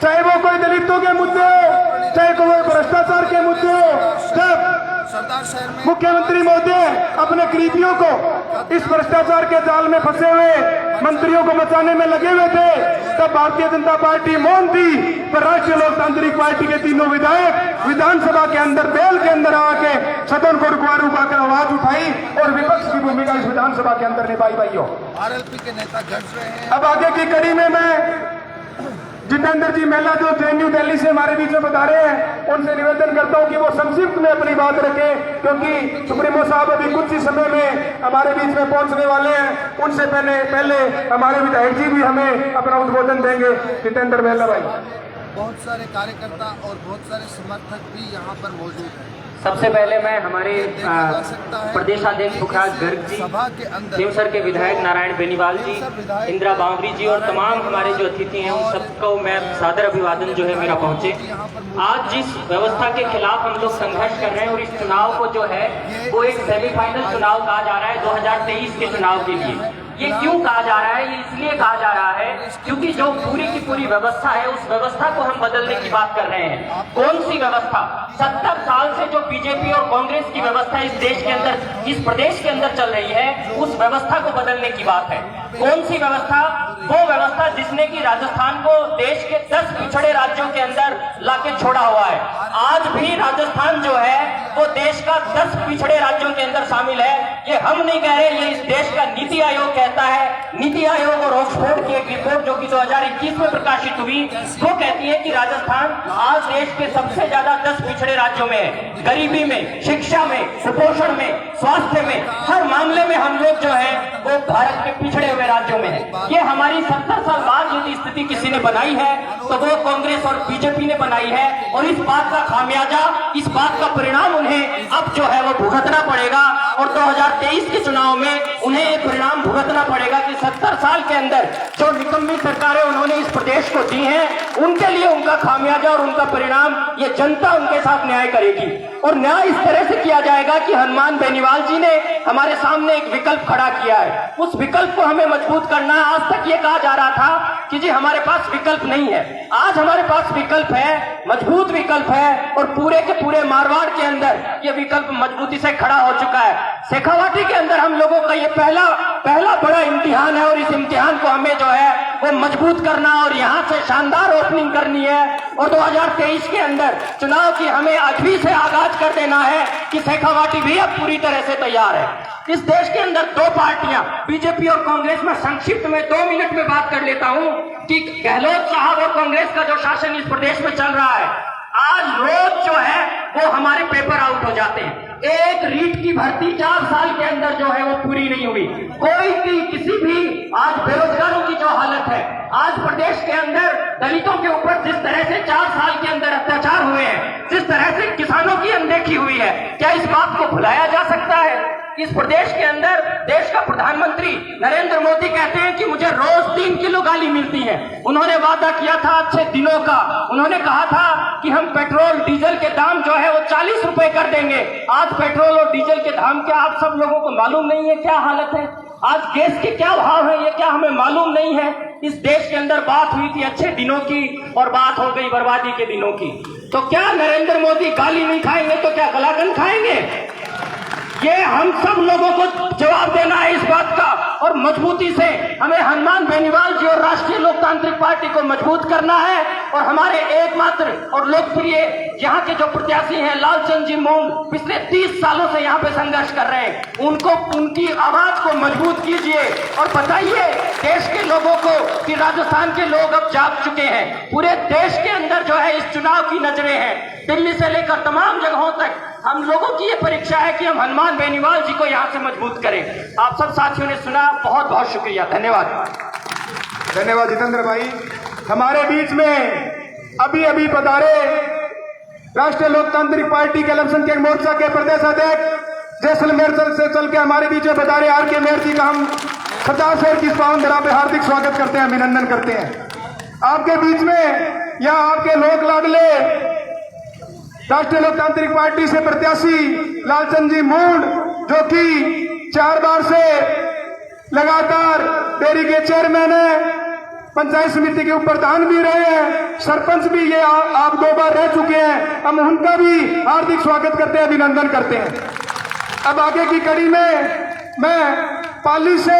चाहे वो कोई दलितों के मुद्दे हो, चाहे कोई भ्रष्टाचार के मुद्दे हो। जब मुख्यमंत्री महोदय अपने करीबियों को इस भ्रष्टाचार के जाल में फंसे हुए मंत्रियों को बचाने में लगे हुए थे, तब भारतीय जनता पार्टी मौन थी। पर राष्ट्रीय लोकतांत्रिक पार्टी के तीनों विधायक विधानसभा के अंदर बेल के अंदर आके सदन को रुकवा आवाज उठाई और विपक्ष की भूमिका इस विधानसभा के अंदर निभाई। भाइयों, आरएलपी के नेता गरज रहे हैं। अब आगे की कड़ी में मैं जितेंद्र जी मेला जो न्यू दिल्ली से हमारे बीच में बता रहे हैं, उनसे निवेदन करता हूं कि वो संक्षिप्त में अपनी बात रखें, क्योंकि सुप्रीमो साहब अभी कुछ ही समय में हमारे बीच में पहुंचने वाले हैं। उनसे पहले हमारे विधायक जी भी हमें अपना उद्बोधन देंगे। जितेंद्र मेला भाई। बहुत सारे कार्यकर्ता और बहुत सारे समर्थक भी यहाँ पर मौजूद हैं। सबसे पहले मैं हमारे प्रदेशाध्यक्ष सुखराज गर्ग जी, देवसर के विधायक नारायण बेनीवाल जी, इंदिरा बावरी जी और तमाम हमारे जो अतिथि हैं उन सबको मैं सादर अभिवादन जो है मेरा पहुंचे। आज जिस व्यवस्था के खिलाफ हम लोग संघर्ष कर रहे हैं और इस चुनाव को जो है वो एक सेमीफाइनल चुनाव कहा जा रहा है 2023 के चुनाव के लिए। ये क्यों कहा जा रहा है? ये इसलिए कहा जा रहा है क्योंकि जो पूरी की पूरी व्यवस्था है उस व्यवस्था को हम बदलने की बात कर रहे हैं। कौन सी व्यवस्था? 70 साल से जो बीजेपी और कांग्रेस की व्यवस्था इस देश के अंदर, इस प्रदेश के अंदर चल रही है, उस व्यवस्था को बदलने की बात है। कौन सी व्यवस्था? वो व्यवस्था जिसने की राजस्थान को देश के 10 पिछड़े राज्यों के अंदर लाके छोड़ा हुआ है। आज भी राजस्थान जो है वो देश का 10 पिछड़े राज्यों के अंदर शामिल है। ये हम नहीं कह रहे, ये इस देश का नीति आयोग कहता है। नीति आयोग और ऑक्सफोर्ड की एक रिपोर्ट जो कि 2021 में प्रकाशित हुई, वो कहती है कि राजस्थान आज देश के सबसे ज्यादा 10 पिछड़े राज्यों में है। गरीबी में, शिक्षा में, कुपोषण में, स्वास्थ्य में, हर मामले में हम लोग जो है वो भारत के पिछड़े हुए राज्यों में है। ये हमारी 70 साल बाद यदि स्थिति किसी ने बनाई है तो वो कांग्रेस और बीजेपी ने बनाई है। और इस बात का खामियाजा, इस बात का परिणाम उन्हें अब जो है वो भुगतना पड़ेगा। और 2023 के चुनाव में उन्हें ये परिणाम भुगतना पड़ेगा कि 70 साल के अंदर जो निकम्मी सरकारें उन्होंने इस प्रदेश को दी हैं, उनके लिए उनका खामियाजा और उनका परिणाम ये जनता उनके साथ न्याय करेगी। और न्याय इस तरह से किया जाएगा कि हनुमान बेनीवाल जी ने हमारे सामने एक विकल्प खड़ा किया है, उस विकल्प को हमें मजबूत करना है। आज तक ये कहा जा रहा था कि जी हमारे पास विकल्प नहीं है। आज हमारे पास विकल्प है, मजबूत विकल्प है। और पूरे के पूरे मारवाड़ के अंदर ये विकल्प मजबूती से खड़ा हो चुका है। शेखावाटी के अंदर हम लोगों का ये पहला बड़ा इम्तिहान है और इस इम्तिहान को हमें जो है वो मजबूत करना और यहाँ से शानदार ओपनिंग करनी है। और 2023 के अंदर चुनाव की हमें अभी से आगाज कर देना है कि शेखावाटी भी अब पूरी तरह से तैयार है। इस देश के अंदर दो पार्टियां, बीजेपी और कांग्रेस, में संक्षिप्त में 2 मिनट में बात कर लेता हूं कि गहलोत साहब और कांग्रेस का जो शासन इस प्रदेश में चल रहा है, आज रोज जो है वो हमारे पेपर आउट हो जाते हैं। एक रीट की भर्ती 4 साल के अंदर जो है वो पूरी नहीं हुई। कोई भी किसी भी आज बेरोजगारों की जो हालत है, आज प्रदेश के अंदर दलितों के ऊपर जिस तरह से 4 साल के अंदर अत्याचार हुए हैं, जिस तरह से किसानों की अनदेखी हुई है, क्या इस बात को भुलाया जा सकता है? इस प्रदेश के अंदर देश का प्रधानमंत्री नरेंद्र मोदी कहते हैं कि मुझे रोज 3 किलो गाली मिलती है। उन्होंने वादा किया था अच्छे दिनों का, उन्होंने कहा था कि हम पेट्रोल डीजल के दाम जो है वो 40 रुपए कर देंगे। आज पेट्रोल और डीजल के दाम क्या आप सब लोगों को मालूम नहीं है क्या हालत है? आज गैस के क्या भाव है ये क्या हमें मालूम नहीं है? इस देश के अंदर बात हुई थी अच्छे दिनों की और बात हो गई बर्बादी के दिनों की। तो क्या नरेंद्र मोदी गाली नहीं खाएंगे तो क्या गलागन खाएंगे? ये हम सब लोगों को जवाब देना है इस बात का। और मजबूती से हमें हनुमान बेनीवाल जी और राष्ट्रीय लोकतांत्रिक पार्टी को मजबूत करना है। और हमारे एकमात्र और लोकप्रिय यहाँ के जो प्रत्याशी हैं लालचंद जी मूंड, पिछले 30 सालों से यहाँ पे संघर्ष कर रहे हैं, उनको, उनकी आवाज को मजबूत कीजिए और बताइए देश के लोगों को कि राजस्थान के लोग अब जाग चुके हैं। पूरे देश के अंदर जो है इस चुनाव की नजरें हैं, दिल्ली से लेकर तमाम जगहों तक। हम लोगों की ये परीक्षा है कि हम हनुमान बेनीवाल जी को यहाँ से मजबूत करें। आप सब साथियों ने सुना, बहुत बहुत शुक्रिया, धन्यवाद। धन्यवाद जितेंद्र भाई। हमारे बीच में अभी पधारे राष्ट्रीय लोकतांत्रिक पार्टी के अल्पसंख्यक मोर्चा के प्रदेश अध्यक्ष जैसलमेर से चल के हमारे बीच में पधारे आर.के. मेयर जी का हम सरदार शहर की पावन धरा पे हार्दिक स्वागत करते हैं, अभिनंदन करते हैं। आपके बीच में यहाँ आपके लोक लाडले राष्ट्रीय लोकतांत्रिक पार्टी से प्रत्याशी लालचंद जी मूंड, जो कि 4 बार से लगातार डेयरी के चेयरमैन है, पंचायत समिति के प्रधान भी रहे हैं, सरपंच भी ये आप 2 बार रह चुके हैं। हम उनका भी हार्दिक स्वागत करते हैं, अभिनंदन करते हैं। अब आगे की कड़ी में मैं पाली से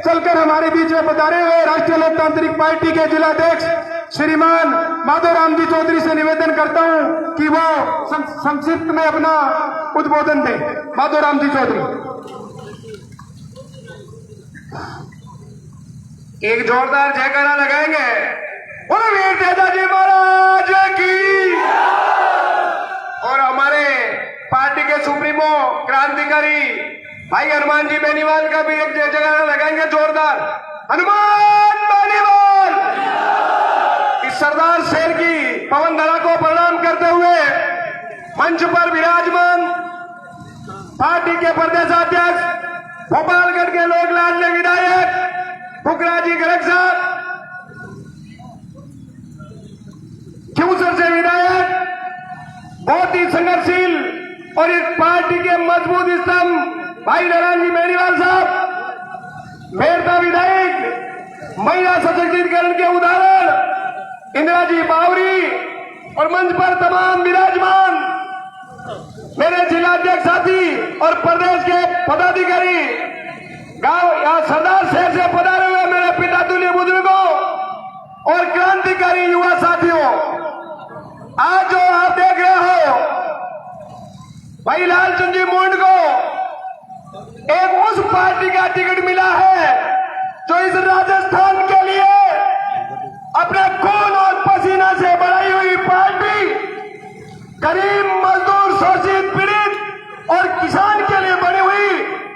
चलकर हमारे बीच में पधारे हुए राष्ट्रीय लोकतांत्रिक पार्टी के जिलाध्यक्ष श्रीमान माधोराम जी चौधरी से निवेदन करता हूं कि वो संक्षिप्त में अपना उद्बोधन दें। माधोराम जी चौधरी। एक जोरदार जयकारा लगाएंगे। बोलो वीर तेजा जी महाराज की। और हमारे पार्टी के सुप्रीमो क्रांतिकारी भाई हनुमान जी बेनीवाल का भी एक जयकारा लगाएंगे जोरदार। हनुमान बेनीवाल। इस सरदार शेर की पवन धरा को प्रणाम करते हुए मंच पर विराजमान पार्टी के प्रदेशाध्यक्ष भोपालगढ़ के लोक लाडले विधायक फुकरा जी गर्ग साहब, क्यूसर से विधायक, बहुत ही संघर्षशील और इस पार्टी के मजबूत स्तंभ भाई नारायण जी बेनीवाल साहब, मेरता विधायक, महिला सशक्तिकरण के उदाहरण इंदिरा जी बावरी और मंच पर तमाम विराजमान मेरे जिलाध्यक्ष साथी और प्रदेश के पदाधिकारी, गांव या सरदार शहर से पधारे हुए मेरे पिता तुल्य बुजुर्गों और क्रांतिकारी युवा साथियों, आज जो आप देख रहे हो भाई लालचंद जी मुंड को एक उस पार्टी का टिकट मिला है जो इस राजस्थान के लिए अपने खून और पसीना से बनाई हुई पार्टी, गरीब मजदूर शोषित पीड़ित और किसान के लिए बनी हुई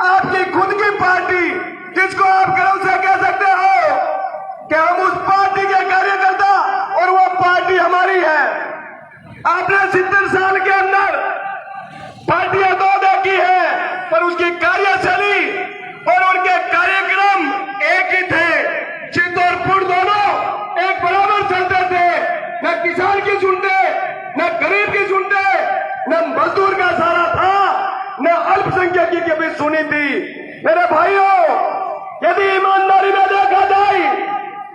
आपकी खुद की पार्टी, जिसको आप गर्व से कह सकते हो कि हम उस पार्टी के कार्यकर्ता और वो पार्टी हमारी है। आपने 70 साल के अंदर पार्टियां 2 देखी है, पर उसकी कार्यशैली और उनके कार्यक्रम एक ही थे। चित और पुर दोनों एक बराबर चलते थे। न किसान की सुनते, न गरीब की सुनते, न मजदूर का सारा था, न अल्पसंख्यक की भी सुनी थी। मेरे भाइयों, यदि ईमानदारी में देखा जाए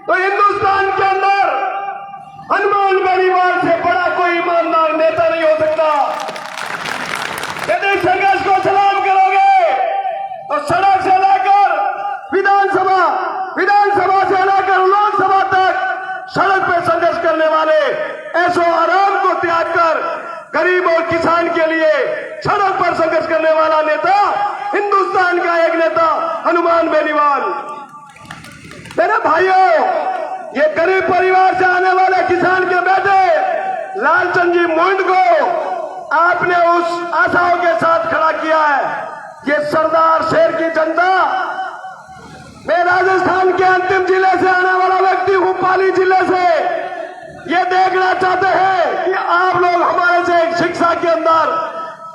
तो हिंदुस्तान के अंदर हनुमान बेनीवाल से बड़ा कोई ईमानदार नेता नहीं हो सकता। यदि संघर्ष को सलाम करोगे तो सड़क से लेकर विधानसभा से लेकर लोकसभा तक सड़क पर संघर्ष करने वाले, ऐसो आराम को त्याग कर गरीब और किसान के लिए सड़क पर संघर्ष करने वाला नेता, हिंदुस्तान का एक नेता हनुमान बेनीवाल। मेरे भाइयों, ये गरीब परिवार से आने वाले किसान के बेटे लालचंद जी मुंड को आपने उस आशाओं के साथ खड़ा किया है। ये सरदार शेर की जनता, मैं राजस्थान के अंतिम जिले से आने वाला व्यक्ति हूं, पाली जिले से, ये देखना चाहते हैं कि आप लोग हमारे से एक शिक्षा के अंदर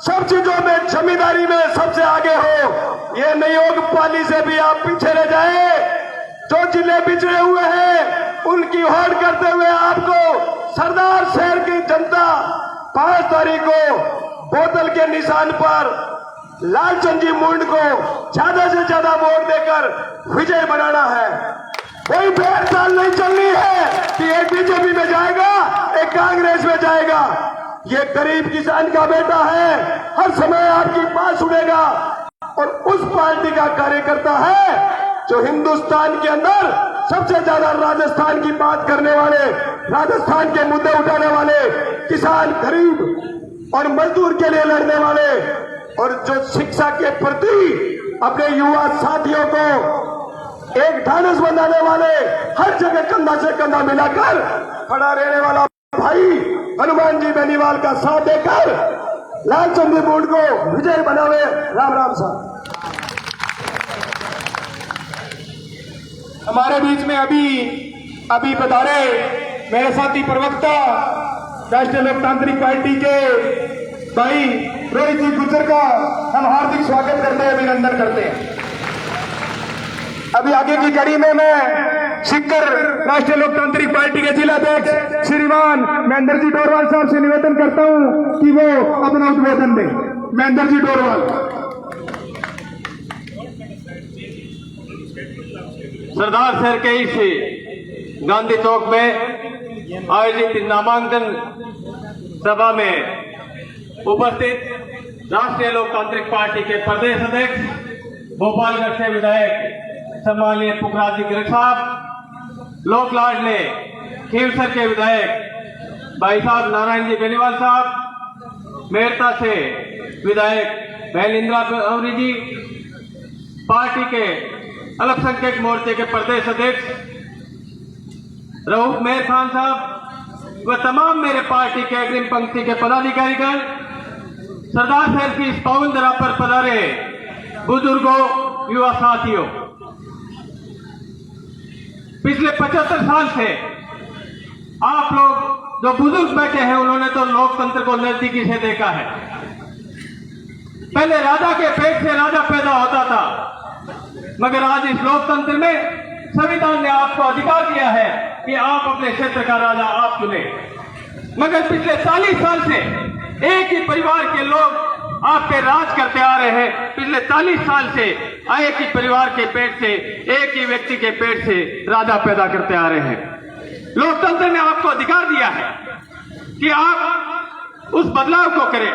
सब चीजों में, जमींदारी में सबसे आगे हो। ये नहीं हो कि पाली से भी आप पीछे रह जाए। जो जिले पिछड़े हुए हैं उनकी होड़ करते हुए आपको सरदार शहर की जनता 5 तारीख को बोतल के निशान पर लालचंद जी मुंड को ज्यादा से ज्यादा वोट देकर विजय बनाना है। कोई भेदभाव नहीं चलनी है कि एक बीजेपी में जाएगा, एक कांग्रेस में जाएगा। ये गरीब किसान का बेटा है, हर समय आपकी बात सुनेगा और उस पार्टी का कार्यकर्ता है जो हिंदुस्तान के अंदर सबसे ज्यादा राजस्थान की बात करने वाले, राजस्थान के मुद्दे उठाने वाले, किसान, गरीब और मजदूर के लिए लड़ने वाले और जो शिक्षा के प्रति अपने युवा साथियों को एक ढांढस बनाने वाले, हर जगह कंधा से कंधा मिलाकर खड़ा रहने वाला भाई हनुमान जी बेनीवाल का साथ देकर लालचंद जी मुंड को विजय बनावे। राम राम साहब। हमारे बीच में अभी पधारे मेरे साथी प्रवक्ता राष्ट्रीय लोकतांत्रिक पार्टी के भाई रोहित जी गुर्जर का हम हार्दिक स्वागत करते हैं, अभिनंदन करते हैं। अभी आगे की कड़ी में मैं सीकर राष्ट्रीय लोकतांत्रिक पार्टी के जिलाध्यक्ष श्रीमान महेंद्र जी डोरवाल साहब से निवेदन करता हूं कि वो अपना उद्बोधन दें। महेंद्र जी डोरवाल। सरदार शहर के इस गांधी चौक में आयोजित नामांकन सभा में उपस्थित राष्ट्रीय लोकतांत्रिक पार्टी के प्रदेश अध्यक्ष भोपालगढ़ से विधायक सम्माननीय पुखराज जी गिरक साहब, लोक लाडले खीवसर के विधायक भाई साहब नारायण जी बेनीवाल साहब, मेरता से विधायक बहन इंदिरा बावरी जी, पार्टी के अल्पसंख्यक मोर्चे के प्रदेश अध्यक्ष रऊफ मेहर खान साहब व तमाम मेरे पार्टी के अग्रिम पंक्ति के पदाधिकारीगण, सरदार साहब की इस पावन धरा पर पधारे बुजुर्गों, युवा साथियों, पिछले 75 साल से आप लोग जो बुजुर्ग बैठे हैं उन्होंने तो लोकतंत्र को नजदीकी से देखा है। पहले राजा के पेट से राजा पैदा होता था, मगर आज इस लोकतंत्र में संविधान ने आपको अधिकार दिया है कि आप अपने क्षेत्र का राजा आप चुने। मगर पिछले 40 साल से एक ही परिवार के लोग आपके राज करते आ रहे हैं। पिछले 40 साल से एक ही परिवार के पेट से, एक ही व्यक्ति के पेट से राजा पैदा करते आ रहे हैं। लोकतंत्र ने आपको अधिकार दिया है कि आप उस बदलाव को करें।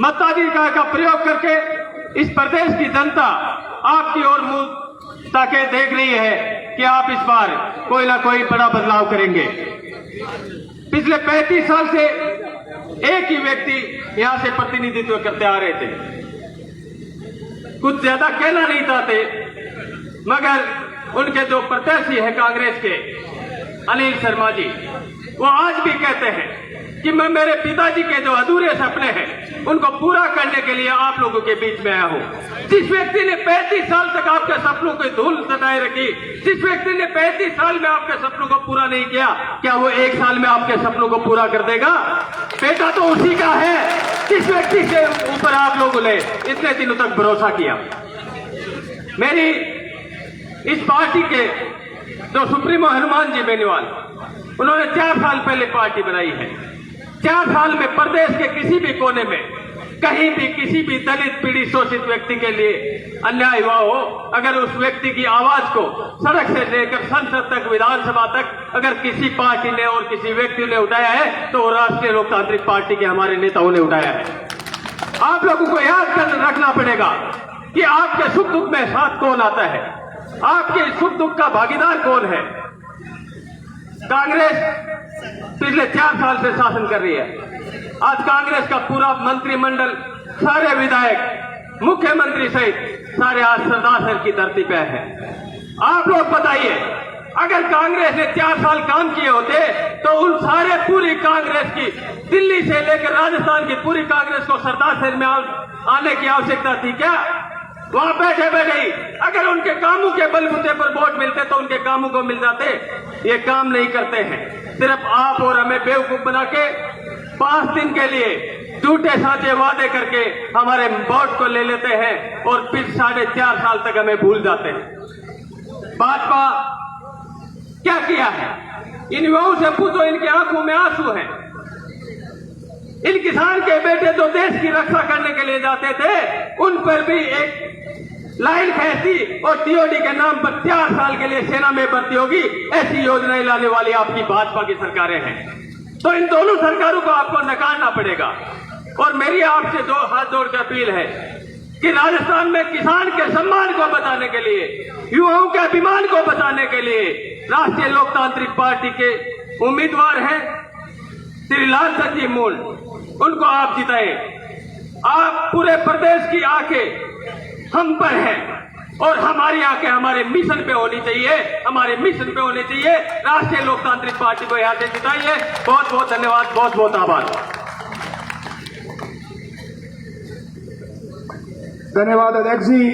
मताधिकार का प्रयोग करके इस प्रदेश की जनता आपकी ओर मुंह ताके देख रही है कि आप इस बार कोई ना कोई बड़ा बदलाव करेंगे। पिछले 35 साल से एक ही व्यक्ति यहां से प्रतिनिधित्व करते आ रहे थे। कुछ ज्यादा कहना नहीं चाहते, मगर उनके जो प्रत्याशी हैं कांग्रेस के अनिल शर्मा जी, वो आज भी कहते हैं कि मैं मेरे पिताजी के जो अधूरे सपने हैं उनको पूरा करने के लिए आप लोगों के बीच में आया हूं। जिस व्यक्ति ने 35 साल तक आपके सपनों की धूल सटाए रखी, जिस व्यक्ति ने 35 साल में आपके सपनों को पूरा नहीं किया, क्या वो 1 साल में आपके सपनों को पूरा कर देगा? बेटा तो उसी का है जिस व्यक्ति के ऊपर आप लोगों ने इतने दिनों तक भरोसा किया। मेरी इस पार्टी के जो सुप्रीमो हनुमान जी बेनीवाल, उन्होंने 4 साल पहले पार्टी बनाई है। 4 साल में प्रदेश के किसी भी कोने में कहीं भी किसी भी दलित पीड़ित शोषित व्यक्ति के लिए अन्याय हुआ हो, अगर उस व्यक्ति की आवाज को सड़क से लेकर संसद तक, विधानसभा तक अगर किसी पार्टी ने और किसी व्यक्ति ने उठाया है तो राष्ट्रीय लोकतांत्रिक पार्टी के हमारे नेताओं ने उठाया है। आप लोगों को याद कर रखना पड़ेगा कि आपके सुख दुख में साथ कौन आता है, आपके सुख दुख का भागीदार कौन है। कांग्रेस पिछले 4 साल से शासन कर रही है। आज कांग्रेस का पूरा मंत्रिमंडल, सारे विधायक, मुख्यमंत्री सहित सारे आज सरदार साहब की धरती पे है। आप लोग बताइए, अगर कांग्रेस ने 4 साल काम किए होते तो उन सारे पूरी कांग्रेस की, दिल्ली से लेकर राजस्थान की पूरी कांग्रेस को सरदार साहब में आने की आवश्यकता थी क्या? वहां बैठे बैठे ही अगर उनके कामों के बलबूते पर वोट मिलते तो उनके कामों को मिल जाते। ये काम नहीं करते हैं, सिर्फ आप और हमें बेवकूफ बना के 5 दिन के लिए झूठे साचे वादे करके हमारे वोट को ले लेते हैं और फिर 4.5 साल तक हमें भूल जाते हैं। भाजपा क्या किया है? इन युवाओं से पूछो, इनकी आंखों में आंसू हैं। इन किसान के बेटे जो देश की रक्षा करने के लिए जाते थे, उन पर भी एक लाइन खींची और टीओडी के नाम पर 4 साल के लिए सेना में भर्ती होगी, ऐसी योजनाएं लाने वाली आपकी भाजपा की सरकारें हैं। तो इन दोनों सरकारों को आपको नकारना पड़ेगा। और मेरी आपसे हाथ जोड़ कर अपील है कि राजस्थान में किसान के सम्मान को बचाने के लिए, युवाओं के अभिमान को बचाने के लिए राष्ट्रीय लोकतांत्रिक पार्टी के उम्मीदवार हैं श्री लालचंद जी मूल, उनको आप जिताएं। आप पूरे प्रदेश की आंखें हम पर हैं और हमारी आंखें हमारे मिशन पे होनी चाहिए, हमारे मिशन पे होनी चाहिए। राष्ट्रीय लोकतांत्रिक पार्टी को यहां से जिताइए। बहुत बहुत धन्यवाद, बहुत बहुत आभार। धन्यवाद अध्यक्ष जी।